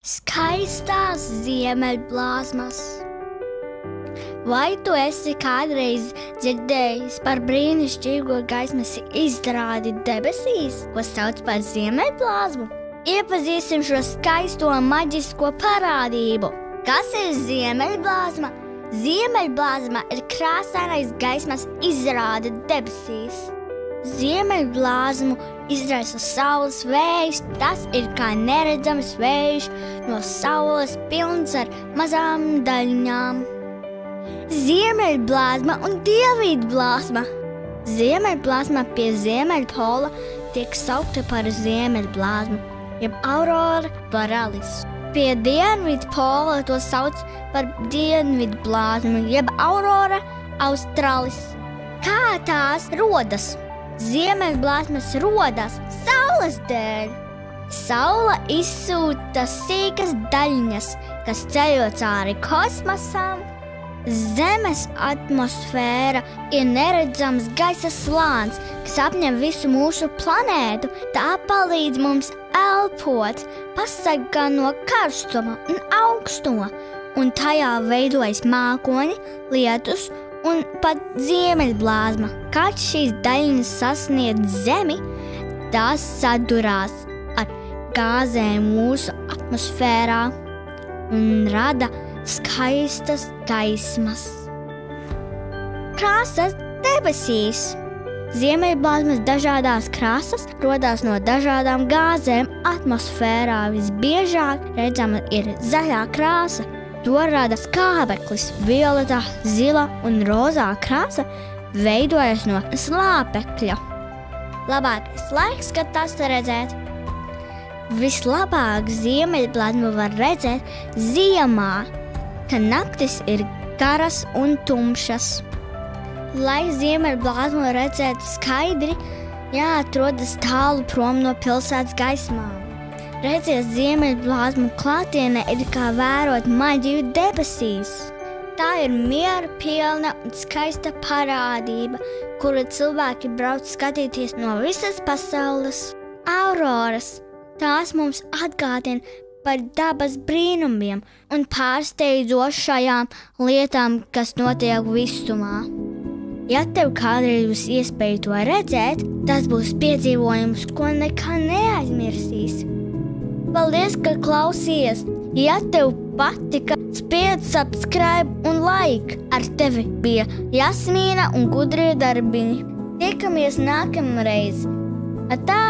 Skaistās ziemeļblāzmas. Vai tu esi kādreiz dzirdējis par brīnišķīgo gaismas izrādi debesīs, ko sauc par ziemeļblāzmu? Iepazīsim šo skaisto maģisko parādību. Kas ir ziemeļblāzma? Ziemeļblāzma ir krāsainais gaismas izrāde debesīs. Ziemeļblāzmu izraisa saules vējš, tas ir kā neredzams vējš no saules pilns ar mazām daļiņām. Ziemeļblāzma un dievītblāzma. Ziemeļblāzma pie ziemeļpola tiek saukta par ziemeļblāzmu, jeb aurora borealis. Pie dienvidpola to sauc par dienvidblāzmu, jeb aurora australis. Kā tās rodas? Ziemeļblāzmas rodas saules dēļ. Saule izsūta sīkas daļiņas, kas ceļo cauri kosmosam. Zemes atmosfēra ir neredzams gaisa slānis, kas apņem visu mūsu planētu. Tā palīdz mums elpot, pasargā no karstuma un augstuma, un tajā veidojas mākoņi, lietus un pat ziemeļblāzma. Kad šīs daļiņas sasniedz Zemi, tās sadurās ar gāzēm mūsu atmosfērā un rada skaistas gaismas. Krāsas debesīs. Ziemeļblāzmas dažādās krāsas rodās no dažādām gāzēm atmosfērā. Visbiežāk redzama ir zaļā krāsa. To rada skābeklis, violetā, zila un rozā krāsa veidojas no slāpekļa. Labākais laiks, kad tas redzēt. Vislabāk ziemeļblāzmu var redzēt ziemā, kad naktis ir garas un tumšas. Lai ziemeļblāzmu redzētu skaidri, jāatrodas tālu prom no pilsētas gaismām. Redziet, ziemeļblāzmu klātienē ir kā vērot maģiju debesīs. Tā ir miera pilna un skaista parādība, kuru cilvēki brauc skatīties no visas pasaules. Auroras, tās mums atgādina par dabas brīnumiem un pārsteidzošajām lietām, kas notiek visumā. Ja tev kādreiz būs iespēja to redzēt, tas būs piedzīvojums, ko nekad neaizmirsīsi. Paldies, ka klausījies! Ja tev patika, spiedz subscribe un like. Ar tevi bija Jasmīna un gudrie darbiņi. Tiekamies nākamreiz! Atā!